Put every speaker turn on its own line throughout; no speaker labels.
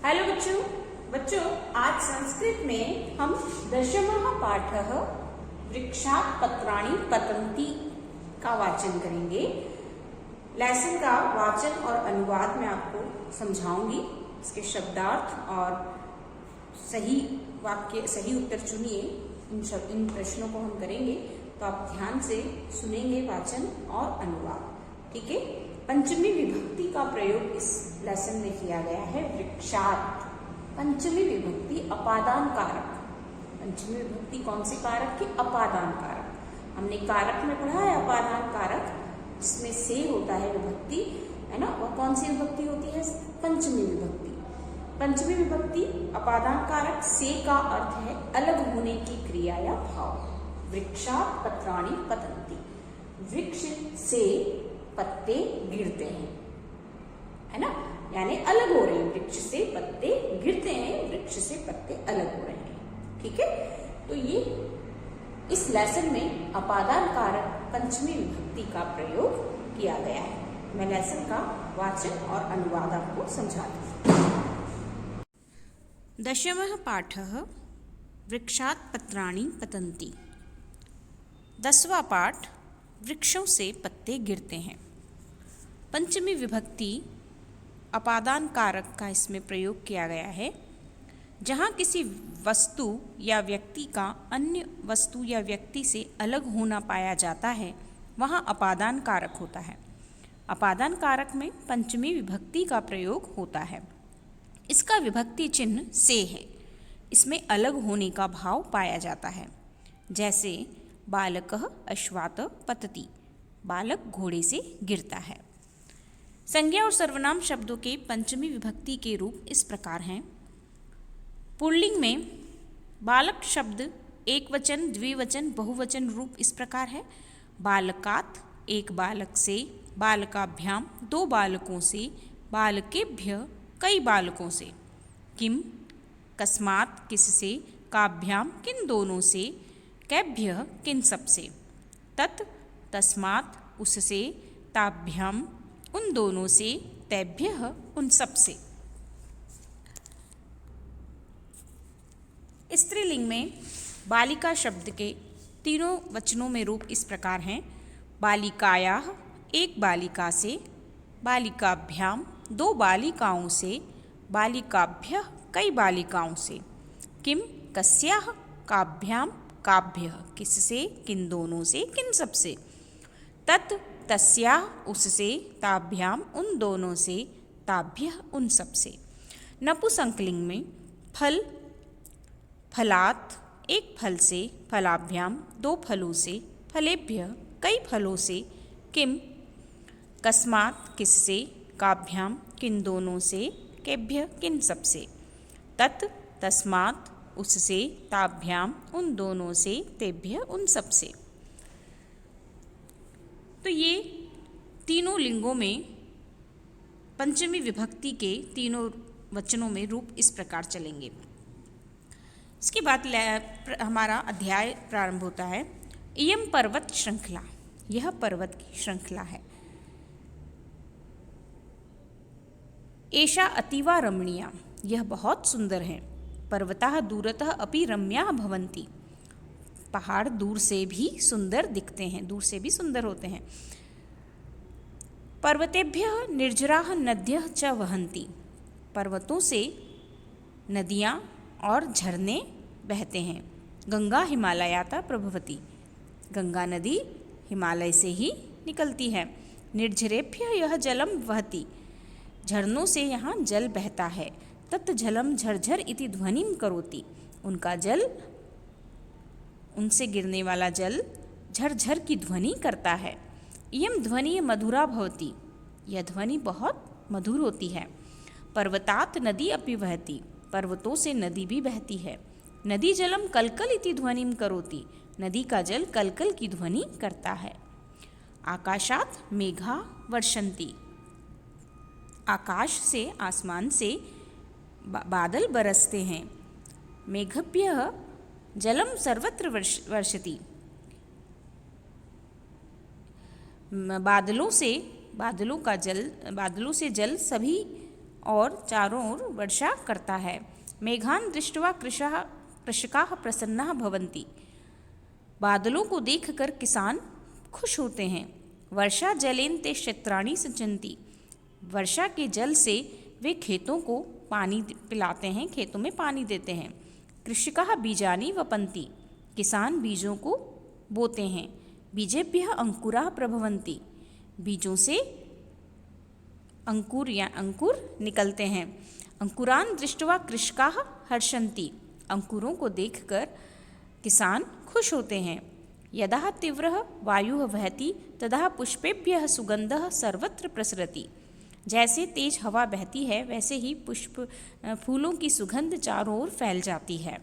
Hello बच्चों बच्चों आज संस्कृत में हम दशमः पाठः वृक्षात् पत्राणि पतन्ति का वाचन करेंगे। लेसन का वाचन और अनुवाद मैं आपको समझाऊंगी। इसके शब्दार्थ और सही वाक्य सही उत्तर चुनिए। इन प्रश्नों को हम करेंगे तो आप ध्यान से सुनेंगे वाचन और अनुवाद। ठीक है। पंचमी विभक्ति का प्रयोग इस लेसन में किया गया है। वृक्षात् पंचमी विभक्ति अपादान कारक। पंचमी विभक्ति कौन से कारक की? अपादान कारक। हमने कारक में पढ़ा है अपादान कारक, जिसमें से होता है विभक्ति, है ना। वह कौन सी विभक्ति होती है? पंचमी विभक्ति। पंचमी विभक्ति अपादान कारक से का अर्थ है अलग होने की क्रिया या भाव। वृक्षात् पत्राणि पतन्ति, वृक्ष से पत्ते गिरते हैं, है ना, यानी अलग हो रहे हैं। वृक्ष से पत्ते गिरते हैं, वृक्ष से पत्ते अलग हो रहे हैं। ठीक है। तो ये इस लेसन में अपादान कारक पंचमी विभक्ति का प्रयोग किया गया है। मैं लेसन का वाचन और अनुवाद आपको समझाती हूँ। दशमः पाठः वृक्षात् पत्राणि पतन्ति। 10वां पाठ वृक्षों से पत्ते गिरते हैं। पंचमी विभक्ति अपादान कारक का इसमें प्रयोग किया गया है। जहाँ किसी वस्तु या व्यक्ति का अन्य वस्तु या व्यक्ति से अलग होना पाया जाता है, वहाँ अपादान कारक होता है। अपादान कारक में पंचमी विभक्ति का प्रयोग होता है। इसका विभक्ति चिन्ह से है। इसमें अलग होने का भाव पाया जाता है। जैसे बालकः अश्वात् पतति, बालक घोड़े से गिरता है। संज्ञा और सर्वनाम शब्दों के पंचमी विभक्ति के रूप इस प्रकार हैं। पुल्लिंग में बालक शब्द एक वचन, द्विवचन, बहुवचन रूप इस प्रकार है। बालकात् एक बालक से, बालकाभ्याम दो बालकों से, बालकेभ्य कई बालकों से। किम कस्मात् किससे, काभ्याम किन दोनों से, कैभ्य किन सबसे। तत् तस्मात् उससे, ताभ्याम उन दोनों से, तैभ्यः उन सबसे। स्त्रीलिंग में बालिका शब्द के तीनों वचनों में रूप इस प्रकार हैं। बालिकायाः एक बालिका से, बालिकाभ्याम दो बालिकाओं से, बालिकाभ्यः कई बालिकाओं से। किम कस्याः, काभ्याम काभ्यः किससे, किन दोनों से, किन सबसे। तत् तस्याः उससे, ताभ्याम उन दोनों से, ताभ्यः उन सबसे। नपुंसकलिंग में फल फलात् एक फल से, फलाभ्याम दो फलों से, फलेभ्यः कई फलों से। किम कस्मात् किससे, काभ्याम किन दोनों से, केभ्यः किन सबसे। तत् तस्मात् उससे, ताभ्याम उन दोनों से, तेभ्य उन सबसे। तो ये तीनों लिंगों में पंचमी विभक्ति के तीनों वचनों में रूप इस प्रकार चलेंगे। इसके बाद हमारा अध्याय प्रारंभ होता है। इयं पर्वत श्रृंखला, यह पर्वत की श्रृंखला है। एषा अतीवा रमणीया, यह बहुत सुंदर है। पर्वताः दूरतः अपि रम्याः भवन्ति, पहाड़ दूर से भी सुंदर दिखते हैं, दूर से भी सुंदर होते हैं। पर्वतेभ्यः निर्झराः नद्यः च वहन्ति, पर्वतों से नदियाँ और झरने बहते हैं। गंगा हिमालयात् प्रभवति, गंगा नदी हिमालय से ही निकलती है। निर्झरेभ्यः यः जलं वहति, झरनों से यहाँ जल बहता है। तत् जलम झरझर इति ध्वनिं करोति, उनका जल, उनसे गिरने वाला जल झरझर की ध्वनि करता है। इयं ध्वनि मधुरा भवति, यह ध्वनि बहुत मधुर होती है। पर्वतात् नदी अपि वहति, पर्वतों से नदी भी बहती है। नदी जलम कलकल इति ध्वनिं करोति, नदी का जल कलकल की ध्वनि करता है। आकाशात् मेघा वर्षन्ति, आकाश से, आसमान से बादल बरसते हैं। मेघभ्यः जलम सर्वत्र वर्षति, बादलों से जल सभी और चारों ओर वर्षा करता है। मेघान दृष्ट्वा कृषकाः प्रसन्नाः भवन्ति। बादलों को देखकर किसान खुश होते हैं। वर्षा जलेन ते क्षेत्राणि सिंचन्ति। वर्षा के जल से वे खेतों को पानी पिलाते हैं, खेतों में पानी देते हैं। कृषकाः बीजानि वपन्ति। किसान बीजों को बोते हैं। बीजेभ्यः अंकुराः प्रभवन्ति। बीजों से अंकुर निकलते हैं। अंकुरान दृष्ट्वा कृषकाः हर्षन्ति। अंकुरों को देखकर किसान खुश होते हैं। यदा तीव्रः वायुः वहति तदा पुष्पेभ्यः सुगन्धः सर्वत्र प्रसरति। जैसे तेज हवा बहती है वैसे ही फूलों की सुगंध चारों ओर फैल जाती है।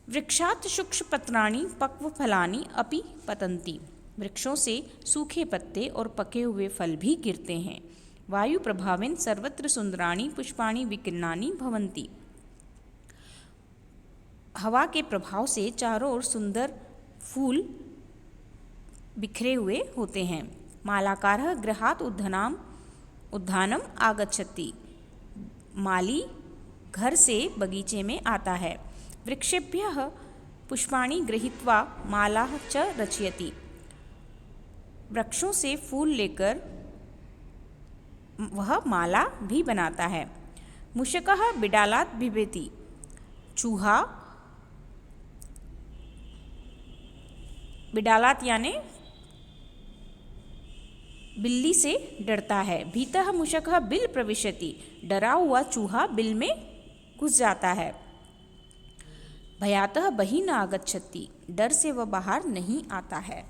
वृक्षात् शुष्कपत्राणि पक्वफलानि अपि पतन्ति। वृक्षों से सूखे पत्ते और पके हुए फल भी गिरते हैं। वायु प्रभावेन सर्वत्र सुंदराणि पुष्पाणि विकीर्णानि भवन्ति। हवा के प्रभाव से चारों ओर सुंदर फूल बिखरे हुए होते हैं। मालाकारः गृहात् उद्यानम आगच्छति। माली घर से बगीचे में आता है। वृक्षेभ्यः पुष्पाणि गृहीत्वा मालाः च रचयति। वृक्षों से फूल लेकर वह माला भी बनाता है। मूषकः बिडालात् बिभेति। चूहा बिडालात यानी बिल्ली से डरता है। भीतः मूषकः बिल प्रविशति। डरा हुआ चूहा बिल में घुस जाता है। भयातः बहिः न आगच्छति। डर से वह बाहर नहीं आता है।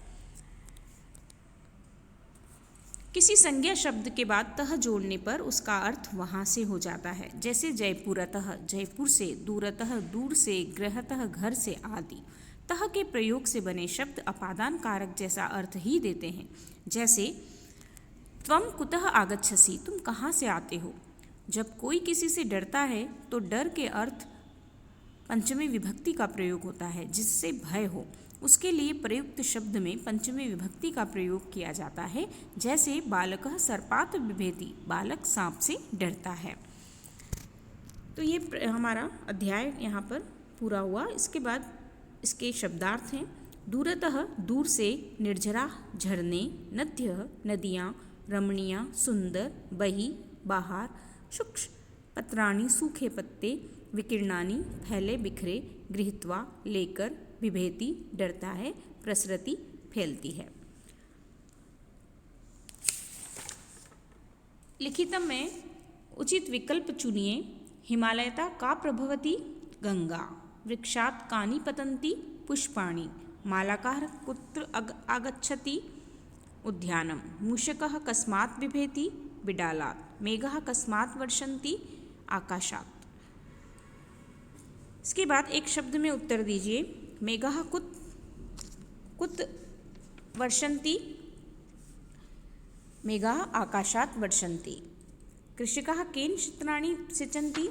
किसी संज्ञा शब्द के बाद तह जोड़ने पर उसका अर्थ वहाँ से हो जाता है। जैसे जयपुरतः, जयपुर से, दूरतः, दूर से, गृहतः, घर से आदि। तह के प्रयोग से बने शब्द अपादान कारक जैसा अर्थ ही देते हैं। जैसे त्वं कुतः आगच्छसि, तुम कहाँ से आते हो। जब कोई किसी से डरता है तो डर के अर्थ पंचमी विभक्ति का प्रयोग होता है, जिससे भय हो। उसके लिए प्रयुक्त शब्द में पंचमी विभक्ति का प्रयोग किया जाता है। जैसे बालकः सर्पात् बिभेति, बालक सांप से डरता है। तो ये हमारा अध्याय यहाँ पर पूरा हुआ। इसके बाद इसके शब्दार्थ हैं। दूरतः, दूर से, निर्झरा झरने, नद्यः नदियाँ, रमणीया सुंदर, बही बाहर, शुष्क पत्राणि सूखे पत्ते, विकीर्णानि फैले बिखरे, गृहीत्वा लेकर, बिभेति डरता है, प्रसरति फैलती है। लिखितम में उचित विकल्प चुनिए। हिमालयता का प्रभवति गंगा। वृक्षात् कानि पतन्ति पुष्पाणि। मालाकारः कुत्र आगच्छति उद्यानम। मूषकः कस्मात् बिभेति बिडालात्। मेघः कस्मात् वर्षन्ति आकाशात्। इसके बाद एक शब्द में उत्तर दीजिए। मेघः कुत वर्षन्ति। मेघः आकाशात् वर्षन्ति। कृषकाः केन क्षेत्राणि सिंचन्ति।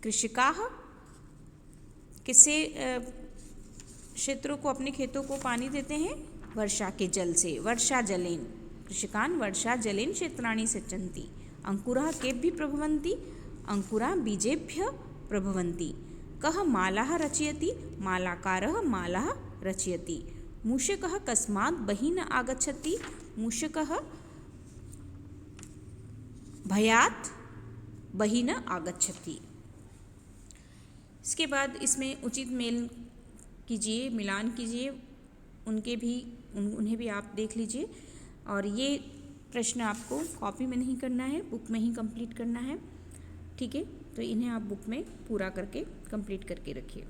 कृषकाः किससे क्षेत्रों को, अपने खेतों को पानी देते हैं। वर्षा के जल से। वर्षा जलेन। कृषकान् वर्षा जलेन क्षेत्राणि सिंचन्ति। अंकुराः केभ्यः प्रभवन्ति। अंकुराः बीजेभ्यः प्रभवन्ति। कः मालाः रचयति। मालाकारः मालाः रचयति। मूषकः कस्मात् बहिः न आगच्छति। मूषकः भयात् बहिः न आगच्छति। इसके बाद इसमें उचित मेल कीजिए, मिलान कीजिए। उन्हें भी आप देख लीजिए। और ये प्रश्न आपको कॉपी में नहीं करना है, बुक में ही कंप्लीट करना है। ठीक है, तो इन्हें आप बुक में पूरा करके कंप्लीट करके रखिए।